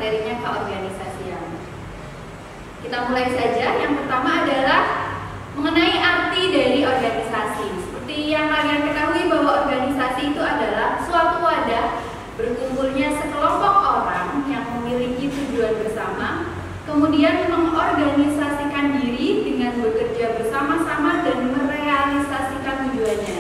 materinya keorganisasian. Kita mulai saja. Yang pertama adalah mengenai arti dari organisasi. Seperti yang kalian ketahui bahwa organisasi itu adalah suatu wadah berkumpulnya sekelompok orang yang memiliki tujuan bersama, kemudian mengorganisasikan diri dengan bekerja bersama-sama dan merealisasikan tujuannya.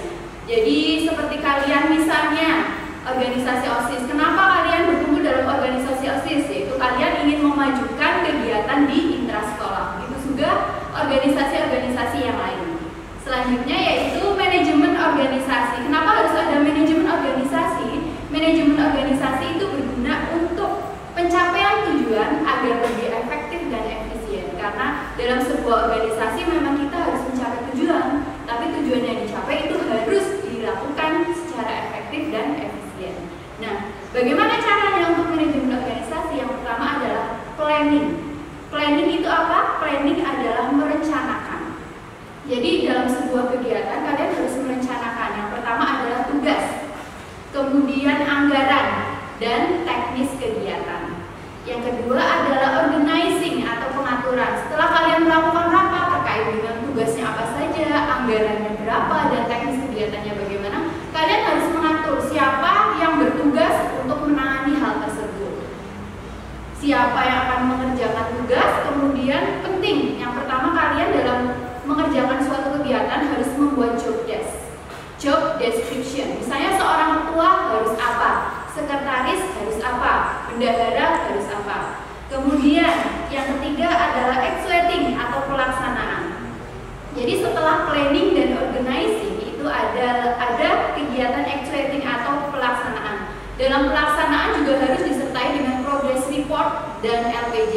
Jadi seperti kalian misalnya organisasi OSIS. Kenapa kalian berkumpul dalam organisasi OSIS? Yaitu kalian ingin memajukan kegiatan di intrasekolah. Begitu juga organisasi-organisasi yang lain. Selanjutnya yaitu manajemen organisasi. Kenapa harus ada manajemen organisasi? Manajemen organisasi itu berguna untuk pencapaian tujuan agar lebih efektif dan efisien. Karena dalam sebuah organisasi memang kita harus mencapai tujuan, tapi tujuan yang dicapai itu harus dilakukan secara efektif dan efisien. Nah, bagaimana caranya untuk manajemen organisasi? Yang pertama adalah planning. Planning itu apa? Planning adalah merencanakan. Jadi dalam sebuah kegiatan kalian harus merencanakan. Yang pertama adalah tugas, kemudian anggaran, dan teknis kegiatan. Yang kedua adalah organizing atau pengaturan. Setelah kalian melakukan rapat terkait dengan tugasnya apa saja, anggarannya berapa, dan teknis kegiatannya bagaimana, kalian harus mengatur siapa yang bertugas untuk menangani hal tersebut. Siapa yang akan mengerjakan tugas, kemudian penting. Yang pertama kalian dalam mengerjakan suatu kegiatan harus membuat job description. Misalnya seorang ketua harus apa, sekretaris harus apa, bendahara harus apa. Kemudian yang ketiga adalah executing atau pelaksanaan. Jadi setelah planning dan organizing itu ada kegiatan executing atau pelaksanaan. Dalam pelaksanaan juga harus disertai dengan progress report dan LPJ.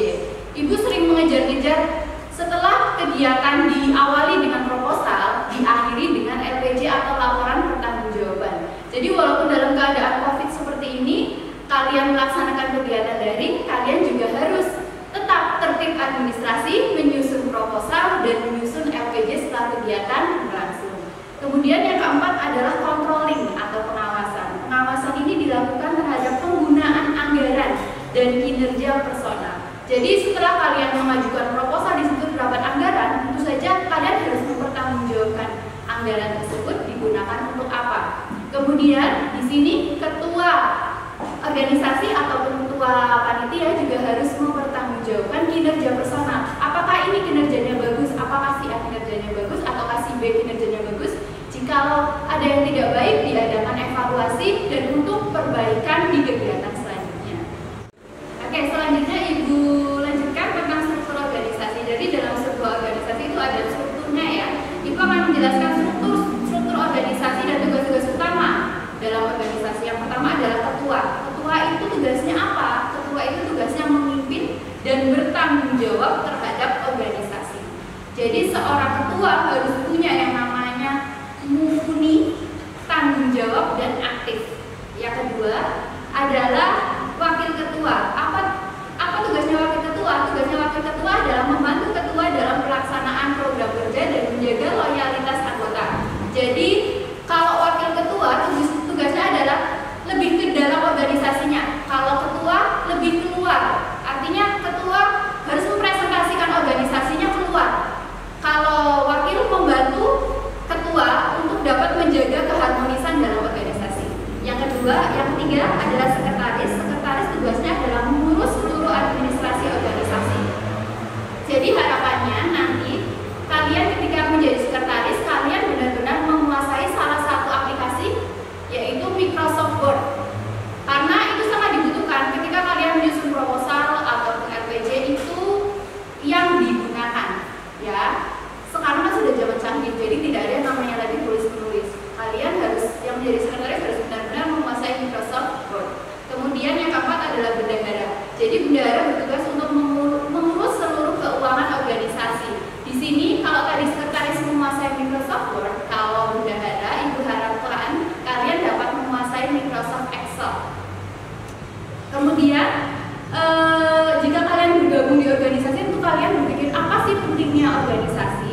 Ibu sering mengejar-ngejar setelah kegiatan diawali dengan proposal, diakhiri dengan LPJ atau laporan pertanggungjawaban. Jadi walaupun dalam keadaan COVID seperti ini, kalian melaksanakan kegiatan daring, kalian juga harus tetap tertib administrasi, menyusun proposal, dan menyusun LPJ setelah kegiatan berlangsung. Kemudian yang keempat adalah controlling atau pengawasan. Pengawasan ini dilakukan terhadap penggunaan anggaran dan kinerja personal. Jadi setelah kalian mengajukan proposal di situ terdapat anggaran, tentu saja kalian harus mempertanggungjawabkan anggaran tersebut digunakan untuk apa. Kemudian di sini ketua organisasi ataupun ketua panitia juga harus mempertanggungjawabkan kinerja personal. Apakah ini kinerjanya bagus? Apakah si A kinerjanya bagus? Ataukah si B kinerjanya bagus? Jikalau ada yang tidak baik, diadakan evaluasi dan untuk perbaikan di kegiatan selanjutnya. Oke, selanjutnya Ibu lanjutkan tentang struktur organisasi. Jadi dalam sebuah organisasi itu ada strukturnya ya. Ibu akan menjelaskan struktur organisasi dan tugas-tugas utama dalam organisasi. Yang pertama adalah ketua. Ketua itu tugasnya apa? Ketua itu tugasnya memimpin dan bertanggung jawab terhadap organisasi. Jadi seorang ketua harus punya yang namanya mumpuni, tanggung jawab, dan aktif. Yang kedua adalah wakil ketua. Apa tugasnya wakil ketua? Tugasnya wakil ketua adalah membantu ketua dalam pelaksanaan program kerja dan menjaga loyalitas anggota. Jadi kalau wakil ketua tugasnya adalah lebih ke dalam organisasinya. Kalau ketua lebih keluar. Artinya ketua harus mempresentasikan organisasinya keluar. Kalau wakil membantu ketua untuk dapat menjaga keharmonisan dalam organisasi. Yang ketiga adalah sekretaris. Sekretaris tugasnya adalah mengurus seluruh administrasi organisasi. Jadi harapannya nanti kalian ketika menjadi sekretaris, kalian benar-benar menguasai salah satu aplikasi, yaitu Microsoft Word. Karena itu sangat dibutuhkan ketika kalian menyusun proposal atau LPJ itu yang digunakan. Ya, sekarang kan sudah zaman canggih, jadi tidak ada yang namanya lagi tulis-menulis. Kalian harus, yang menjadi sekretaris harus benar-benar menguasai Microsoft Word. Kemudian yang keempat adalah bendahara. Jadi bendahara bertugas untuk mengurus seluruh keuangan organisasi. Di sini kalau tadi sekretaris menguasai Microsoft Word, kalau bendahara Ibu harapkan kalian dapat menguasai Microsoft Excel. Kemudian jika kalian bergabung di organisasi, untuk kalian berpikir apa sih pentingnya organisasi?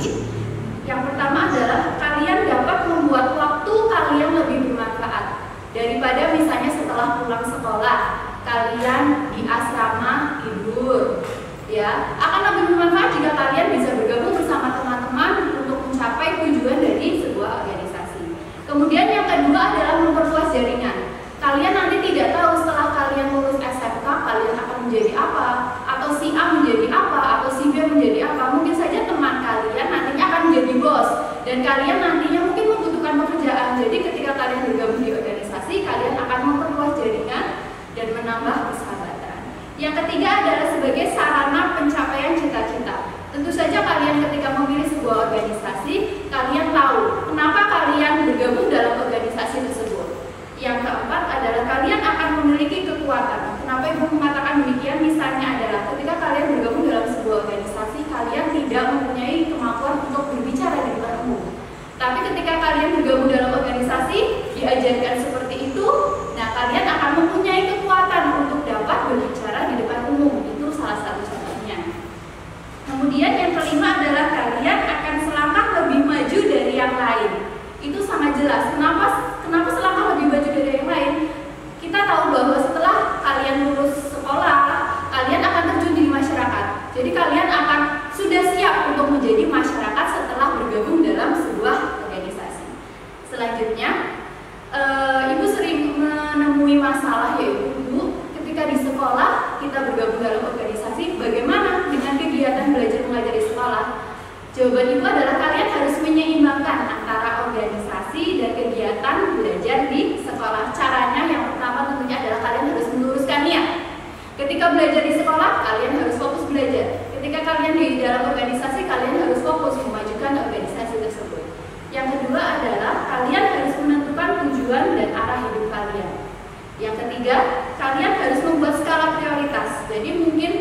Yang pertama adalah kalian dapat membuat waktu kalian lebih bermanfaat daripada misalnya setelah pulang sekolah kalian di asrama libur. Ya, akan lebih bermanfaat jika kalian bisa bergabung bersama teman-teman untuk mencapai tujuan dari sebuah organisasi. Kemudian yang kedua adalah memperluas jaringan. Kalian nanti tidak tahu setelah kalian lulus SMK kalian akan menjadi apa, atau si A menjadi apa, atau si B menjadi apa. Mungkin saja teman kalian nantinya akan menjadi bos, dan kalian nantinya mungkin membutuhkan pekerjaan. Jadi ketika kalian bergabung di organisasi, kalian akan memperluas jaringan dan menambah persahabatan. Yang ketiga adalah sebagai sarana pencapaian cita-cita. Tentu saja kalian ketika memilih sebuah organisasi, kalian tahu kenapa kalian bergabung dalam organisasi tersebut. Yang keempat adalah kalian akan memiliki kekuatan. Kenapa Ibu mengatakan demikian? Misalnya adalah ketika kalian bergabung dalam sebuah organisasi, kalian tidak mempunyai kemampuan untuk berbicara di depan umum. Tapi ketika kalian bergabung dalam organisasi, diajarkan seperti itu, nah kalian akan mempunyai kekuatan untuk dapat berbicara di depan umum. Itu salah satu contohnya. Kemudian yang kelima adalah kalian akan selangkah lebih maju dari yang lain. Itu sangat jelas. Kenapa selangkah lebih maju dari yang lain? Kita tahu bahwa setelah kalian lulus sekolah, kalian akan terjun di masyarakat. Jadi kalian akan sudah siap untuk menjadi masyarakat setelah bergabung dalam sebuah organisasi. Selanjutnya, Ibu sering menemui masalah, yaitu Ibu ketika di sekolah kita bergabung dalam organisasi, bagaimana dengan kegiatan belajar mengajar di sekolah? Jawaban Ibu adalah kalian harus menyeimbangkan antara organisasi dan kegiatan belajar di sekolah. Caranya yang pertama tentunya adalah kalian harus meluruskan niat. Ketika belajar di sekolah, kalian harus fokus belajar. Ketika kalian di dalam organisasi, kalian harus fokus memajukan organisasi tersebut. Yang kedua adalah kalian harus menentukan tujuan dan arah hidup kalian. Yang ketiga, kalian harus membuat skala prioritas. Jadi mungkin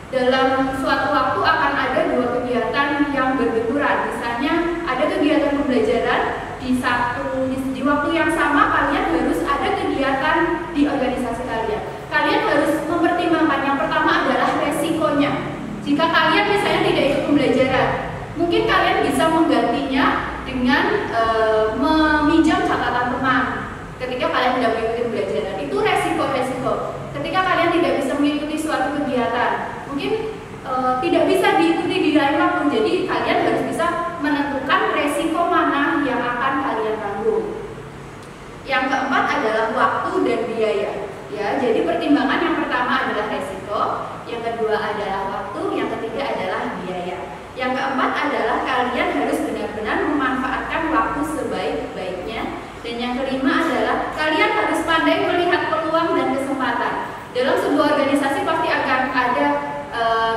dalam suatu waktu akan ada dua kegiatan yang berbenturan. Misalnya ada kegiatan pembelajaran di waktu yang sama, kalian harus ada kegiatan di organisasi kalian. Kalian harus mempertimbangkan, yang pertama adalah resikonya. Jika kalian misalnya tidak ikut pembelajaran, mungkin kalian bisa menggantinya dengan meminjam catatan teman. Ketika kalian tidak mengikuti pembelajaran, itu resiko-resiko. Ketika kalian tidak bisa mengikuti suatu kegiatan, mungkin tidak bisa diikuti di lain waktu. Jadi kalian harus bisa menentukan resiko mana yang akan kalian tanggung. Yang keempat adalah waktu dan biaya. Ya, jadi pertimbangan yang pertama adalah resiko, yang kedua adalah waktu, yang ketiga adalah biaya. Yang keempat adalah kalian harus benar-benar memanfaatkan waktu sebaik-baiknya. Dan yang kelima adalah kalian harus pandai melihat peluang dan kesempatan. Dalam sebuah organisasi pasti akan ada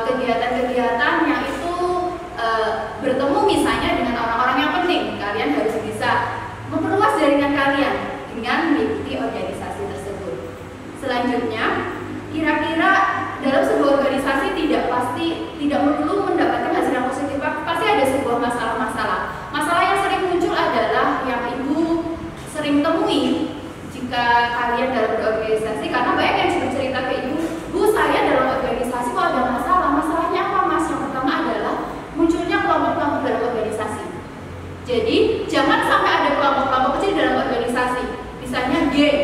kegiatan-kegiatan yang itu bertemu misalnya dengan orang-orang yang penting. Kalian harus bisa memperluas jaringan kalian dengan mengikuti organisasi tersebut. Selanjutnya, kira-kira dalam sebuah organisasi tidak melulu mendapatkan hasil yang positif. Pasti ada sebuah masalah-masalah. Masalah yang sering muncul adalah yang Ibu sering temui jika kalian dalam berorganisasi, karena banyak yang bercerita ke Ibu, Bu, saya dalam organisasi kok ada masalah. Masalahnya apa, Mas? Yang pertama adalah munculnya kelompok-kelompok dalam organisasi. Jadi jangan sampai ada kelompok-kelompok kecil dalam organisasi. Misalnya geng,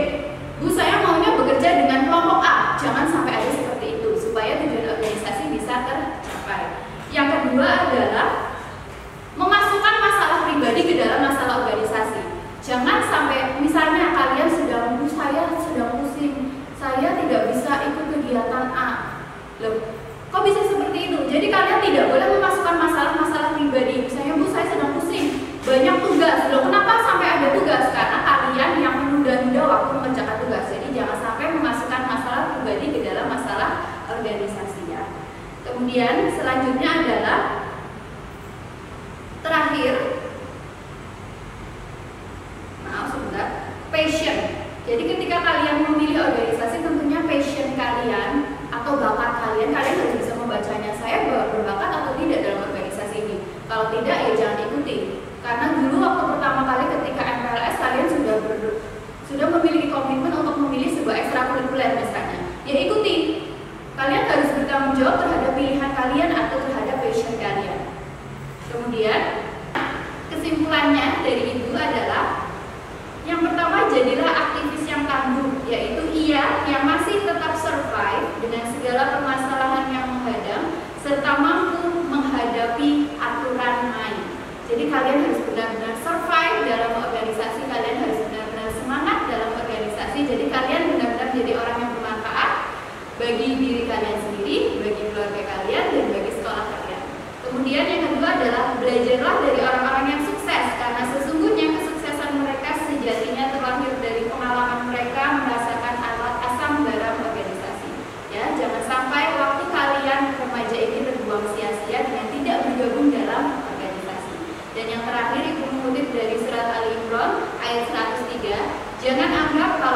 Bu, saya maunya bekerja dengan kelompok A. Jangan sampai ada seperti itu supaya tujuan organisasi bisa tercapai. Yang kedua adalah memasukkan masalah pribadi ke dalam masalah organisasi. Jangan sampai misalnya kalian saya sedang pusing, saya tidak bisa ikut kegiatan A. Loh, kok bisa seperti itu? Jadi kalian tidak boleh memasukkan masalah-masalah pribadi. Misalnya, Bu, saya sedang pusing, banyak tugas. Loh, kenapa sampai ada tugas? Karena kalian yang menunda-nunda waktu mengerjakan tugas. Jadi jangan sampai memasukkan masalah pribadi ke dalam masalah organisasi ya. Kemudian selanjutnya adalah terakhir, passion. Jadi ketika kalian memilih organisasi, tentunya passion kalian atau bakat kalian harus bisa membacanya. Saya berbakat atau tidak dalam organisasi ini? Kalau tidak, ya jangan ikuti. Karena dulu waktu pertama kali ketika MPLS kalian sudah memiliki komitmen untuk memilih sebuah ekstrakurikuler misalnya, ya ikuti. Kalian harus bertanggung jawab terhadap pilihan kalian atau terhadap passion kalian. Kemudian kesimpulannya dari itu adalah yang pertama, jadilah aktivis yang tangguh, yaitu ia yang masih tetap survive dengan segala permasalahan yang Jangan anggap